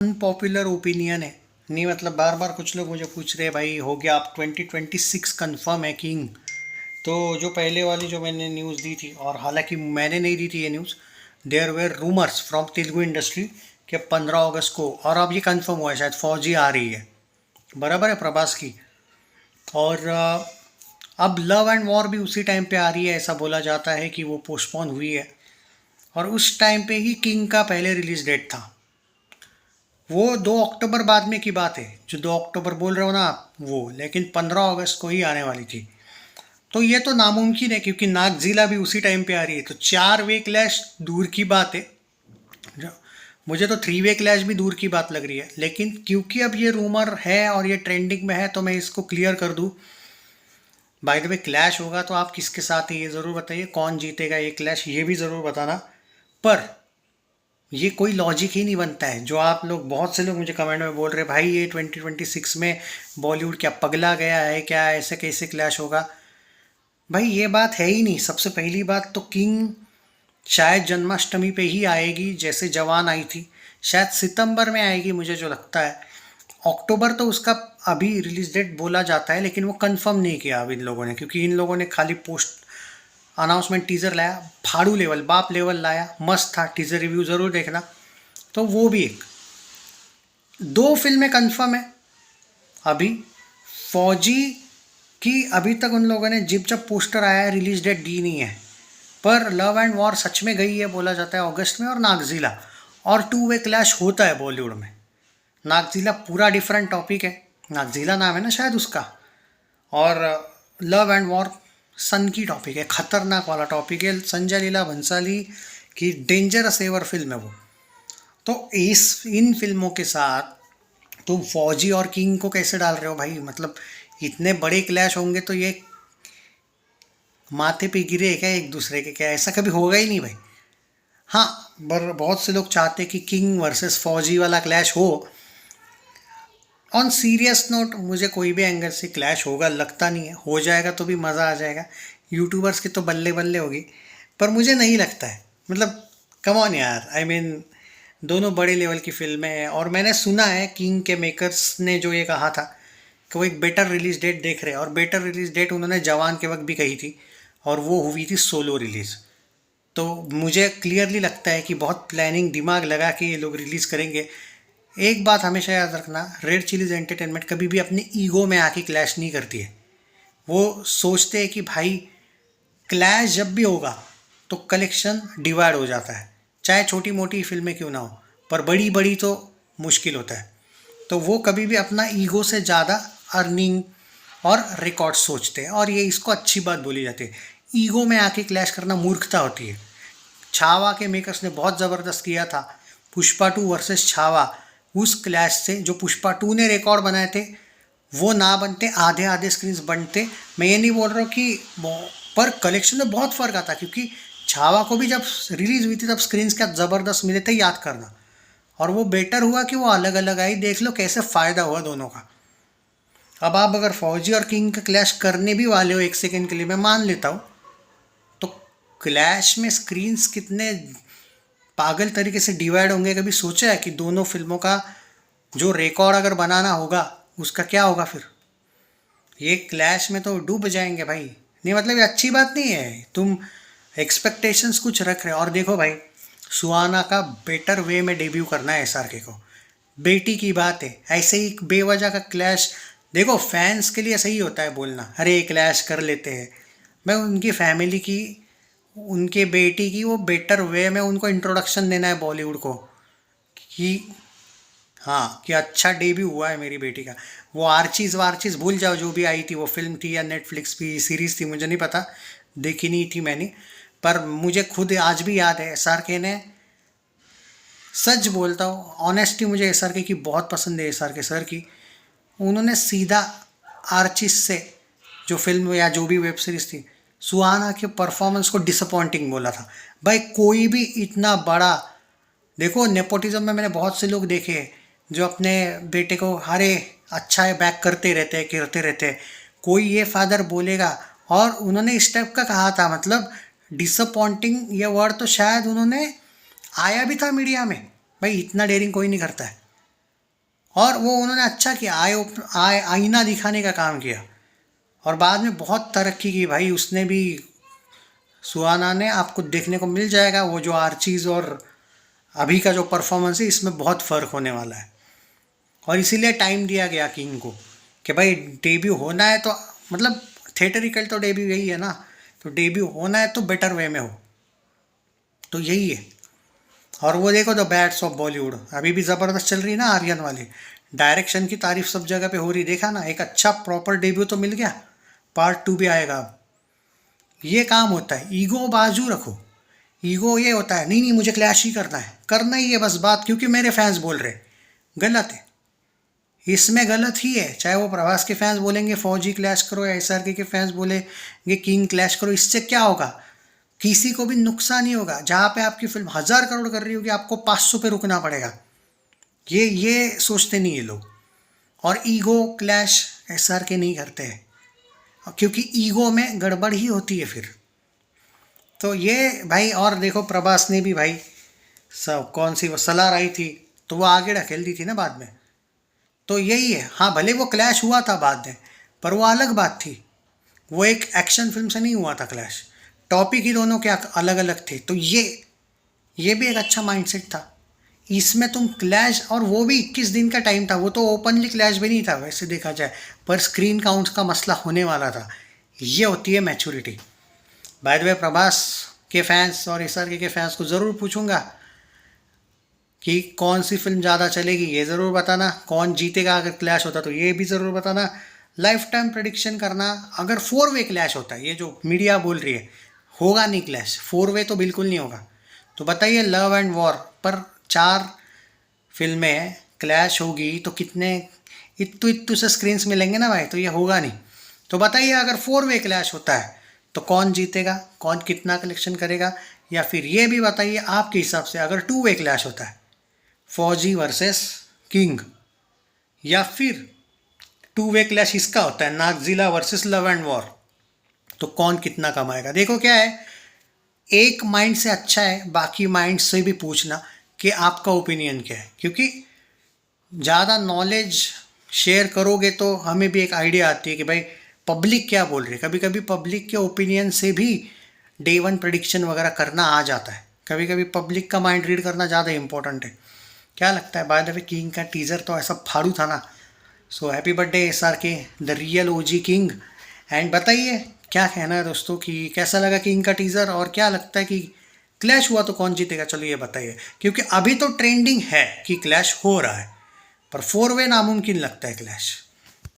Unpopular opinion है। नहीं मतलब बार बार कुछ लोग मुझे पूछ रहे हैं भाई हो गया आप 2026 कंफर्म है किंग। तो जो पहले वाली जो मैंने न्यूज़ दी थी, और हालांकि मैंने नहीं दी थी ये news, there were rumours from Telugu industry कि 15 अगस्त को, और अब ये कंफर्म हुआ है शायद फौजी आ रही है, बराबर है, प्रभास की। और अब लव एंड वॉर भी उसी टाइम पे आ रही है, ऐसा बोला जाता है कि वो पोस्टपोन हुई है। और उस टाइम पे ही किंग का पहले रिलीज डेट था। वो 2 अक्टूबर बाद में की बात है, जो 2 अक्टूबर बोल रहे हो ना आप वो, लेकिन 15 अगस्त को ही आने वाली थी। तो ये तो नामुमकिन है क्योंकि नागजिला भी उसी टाइम पे आ रही है, तो 4 वे क्लैश दूर की बात है। मुझे तो 3 वे क्लैश भी दूर की बात लग रही है, लेकिन क्योंकि अब ये रूमर है और ये ट्रेंडिंग में है तो मैं इसको क्लियर कर दूं। बाय द वे क्लैश होगा तो आप किसके साथ है ये ज़रूर बताइए, कौन जीतेगा ये क्लैश ये भी ज़रूर बताना। पर ये कोई लॉजिक ही नहीं बनता है। जो आप लोग, बहुत से लोग मुझे कमेंट में बोल रहे भाई ये 2026 में बॉलीवुड क्या पगला गया है क्या, ऐसे कैसे क्लैश होगा। भाई ये बात है ही नहीं। सबसे पहली बात तो किंग शायद जन्माष्टमी पे ही आएगी, जैसे जवान आई थी। शायद सितंबर में आएगी मुझे जो लगता है। अक्टूबर तो उसका अभी रिलीज डेट बोला जाता है, लेकिन वो कंफर्म नहीं किया अब इन लोगों ने, क्योंकि इन लोगों ने खाली पोस्ट अनाउंसमेंट टीज़र लाया, फाड़ू लेवल बाप लेवल लाया, मस्त था। टीज़र रिव्यू ज़रूर देखना। तो वो भी एक, 2 फिल्में कंफर्म है अभी। फौजी की अभी तक उन लोगों ने जिप जब पोस्टर आया है रिलीज डेट दी नहीं है, पर लव एंड वॉर सच में गई है बोला जाता है अगस्त में। और नागजिला, और 2 वे क्लैश होता है बॉलीवुड में। नागजिला पूरा डिफरेंट टॉपिक है, नागजिला नाम है ना शायद उसका। और लव एंड वॉर सन की टॉपिक है, खतरनाक वाला टॉपिक है। संजय लीला भंसाली की डेंजरस एवर फिल्म है वो। तो इन फिल्मों के साथ तुम फौजी और किंग को कैसे डाल रहे हो भाई? मतलब इतने बड़े क्लैश होंगे तो ये माथे पे गिरे क्या एक दूसरे के? क्या ऐसा कभी होगा ही नहीं भाई। हाँ, पर बहुत से लोग चाहते कि किंग वर्सेस फौजी वाला क्लैश हो। ऑन सीरियस नोट, मुझे कोई भी एंगल से क्लैश होगा लगता नहीं है। हो जाएगा तो भी मज़ा आ जाएगा, यूट्यूबर्स की तो बल्ले बल्ले होगी। पर मुझे नहीं लगता है। मतलब कम ऑन यार, आई मीन दोनों बड़े लेवल की फिल्में हैं। और मैंने सुना है किंग के मेकर्स ने जो ये कहा था कि वो एक बेटर रिलीज डेट देख रहे हैं, और बेटर रिलीज डेट उन्होंने जवान के वक्त भी कही थी, और वो हुई थी सोलो रिलीज़। तो मुझे क्लियरली लगता है कि बहुत प्लानिंग दिमाग लगा के ये लोग रिलीज़ करेंगे। एक बात हमेशा याद रखना, रेड चिलीज एंटरटेनमेंट कभी भी अपने ईगो में आके क्लैश नहीं करती है। वो सोचते हैं कि भाई क्लैश जब भी होगा तो कलेक्शन डिवाइड हो जाता है, चाहे छोटी मोटी फिल्में क्यों ना हो, पर बड़ी बड़ी तो मुश्किल होता है। तो वो कभी भी अपना ईगो से ज़्यादा अर्निंग और रिकॉर्ड सोचते हैं, और ये इसको अच्छी बात बोली जाती है। ईगो में आके क्लैश करना मूर्खता होती है। छावा के मेकर्स ने बहुत ज़बरदस्त किया था, पुष्पा 2 वर्सेस छावा। उस क्लैश से जो पुष्पा 2 ने रिकॉर्ड बनाए थे वो ना बनते, आधे आधे स्क्रीन्स बनते। मैं ये नहीं बोल रहा हूँ कि पर कलेक्शन में बहुत फ़र्क आता, क्योंकि छावा को भी जब रिलीज़ हुई थी तब स्क्रीन्स क्या ज़बरदस्त मिले थे, याद करना। और वो बेटर हुआ कि वो अलग अलग आई, देख लो कैसे फ़ायदा हुआ दोनों का। अब आप अगर फौजी और किंग का क्लैश करने भी वाले हो एक सेकेंड के लिए, मैं मान लेता हूँ, तो क्लैश में स्क्रीन्स कितने पागल तरीके से डिवाइड होंगे, कभी सोचा है कि दोनों फिल्मों का जो रिकॉर्ड अगर बनाना होगा उसका क्या होगा फिर? ये क्लैश में तो डूब जाएंगे भाई। नहीं मतलब ये अच्छी बात नहीं है। तुम एक्सपेक्टेशंस कुछ रख रहे हो, और देखो भाई सुहाना का बेटर वे में डेब्यू करना है एसआरके को, बेटी की बात है। ऐसे ही बेवजह का क्लैश, देखो फैंस के लिए सही होता है बोलना अरे क्लैश कर लेते हैं। मैं उनकी फैमिली की, उनके बेटी की वो बेटर वे में उनको इंट्रोडक्शन देना है बॉलीवुड को, कि हाँ कि अच्छा डेब्यू हुआ है मेरी बेटी का। वो आर्चीज़ वार्चीज़ भूल जाओ, जो भी आई थी वो फिल्म थी या नेटफ्लिक्स की सीरीज़ थी मुझे नहीं पता, देखी नहीं थी मैंने। पर मुझे खुद आज भी याद है एसआरके ने, सच बोलता हूँ ऑनेस्टी, मुझे एसआरके की बहुत पसंद है, एसआरके सर की। उन्होंने सीधा आर्चिस से, जो फिल्म या जो भी वेब सीरीज़ थी, सुहाना के परफॉर्मेंस को डिसअपॉइंटिंग बोला था। भाई कोई भी इतना बड़ा, देखो नेपोटिज्म में मैंने बहुत से लोग देखे हैं जो अपने बेटे को अरे अच्छा है बैक करते रहते हैं, करते रहते हैं। कोई ये फादर बोलेगा, और उन्होंने इस टाइप का कहा था, मतलब डिसअपॉइंटिंग ये वर्ड तो शायद उन्होंने आया भी था मीडिया में। भाई इतना डेयरिंग कोई नहीं करता है। और वो उन्होंने अच्छा किया, आईना दिखाने का काम किया। और बाद में बहुत तरक्की की भाई उसने भी, सुहाना ने। आपको देखने को मिल जाएगा वो जो आर्चीज और अभी का जो परफॉर्मेंस है, इसमें बहुत फ़र्क होने वाला है। और इसीलिए टाइम दिया गया किंग को कि भाई डेब्यू होना है तो, मतलब थिएटरिकल तो डेब्यू यही है ना, तो डेब्यू होना है तो बेटर वे में हो, तो यही है। और वो देखो द बैट्स ऑफ बॉलीवुड अभी भी ज़बरदस्त चल रही है ना, आर्यन वाली। डायरेक्शन की तारीफ सब जगह पे हो रही, देखा ना, एक अच्छा प्रॉपर डेब्यू तो मिल गया। पार्ट 2 भी आएगा अब। ये काम होता है, ईगो बाजू रखो। ईगो ये होता है, नहीं नहीं मुझे क्लैश ही करना ही है बस बात, क्योंकि मेरे फैंस बोल रहे। गलत है, इसमें गलत ही है। चाहे वो प्रभास के फैंस बोलेंगे फौजी क्लैश करो, या एसआरके के फैंस बोलेंगे किंग क्लैश करो, इससे क्या होगा? किसी को भी नुकसान ही होगा। जहाँ पे आपकी फिल्म 1000 करोड़ कर रही होगी, आपको 500 पे रुकना पड़ेगा। ये सोचते नहीं ये लोग। और ईगो क्लैश एसआरके नहीं करते हैं, क्योंकि ईगो में गड़बड़ ही होती है फिर। तो ये भाई, और देखो प्रभास ने भी भाई, सब कौन सी वो सलार आई थी, तो वो आगे ढकेल दी थी ना बाद में। तो यही है, हाँ भले वो क्लैश हुआ था बाद में, पर वो अलग बात थी। वो एक एक्शन फिल्म से नहीं हुआ था क्लैश, टॉपिक ही दोनों के अलग अलग थे। तो ये भी एक अच्छा माइंडसेट था। इसमें तुम क्लैश, और वो भी 21 दिन का टाइम था, वो तो ओपनली क्लैश भी नहीं था वैसे देखा जाए, पर स्क्रीन काउंट्स का मसला होने वाला था। ये होती है maturity. By the way, Prabhas के फैंस और एसआरके के फैंस को ज़रूर पूछूंगा कि कौन सी फिल्म ज़्यादा चलेगी, ये ज़रूर बताना। कौन जीतेगा अगर क्लैश होता, तो ये भी ज़रूर बताना। लाइफ टाइम प्रडिक्शन करना, अगर 4 वे क्लैश होता है, ये जो मीडिया बोल रही है, होगा नहीं क्लैश, 4 वे तो बिल्कुल नहीं होगा। तो बताइए, लव एंड वॉर पर 4 फिल्में हैं, क्लैश होगी तो कितने इत्तू इत्तू से स्क्रीन्स मिलेंगे ना भाई, तो ये होगा नहीं। तो बताइए, अगर 4 वे क्लैश होता है तो कौन जीतेगा, कौन कितना कलेक्शन करेगा? या फिर ये भी बताइए आपके हिसाब से, अगर 2 वे क्लैश होता है, फौजी वर्सेस किंग, या फिर 2 वे क्लैश इसका होता है नागजिला वर्सेस लव एंड वॉर, तो कौन कितना कमाएगा? देखो क्या है, एक माइंड से अच्छा है बाकी माइंड से भी पूछना कि आपका ओपिनियन क्या है, क्योंकि ज़्यादा नॉलेज शेयर करोगे तो हमें भी एक आइडिया आती है कि भाई पब्लिक क्या बोल रही है। कभी कभी पब्लिक के ओपिनियन से भी डे 1 प्रेडिक्शन वगैरह करना आ जाता है। कभी कभी पब्लिक का माइंड रीड करना ज़्यादा इंपॉर्टेंट है। क्या लगता है? बाय द वे, किंग का टीज़र तो ऐसा फाड़ू था ना। So happy birthday SRK, the real OG king. And बताइए क्या कहना है दोस्तों, कि कैसा लगा किंग का टीज़र, और क्या लगता है कि क्लैश हुआ तो कौन जीतेगा? चलो ये बताइए, क्योंकि अभी तो ट्रेंडिंग है कि क्लैश हो रहा है, पर 4 वे नामुमकिन लगता है क्लैश।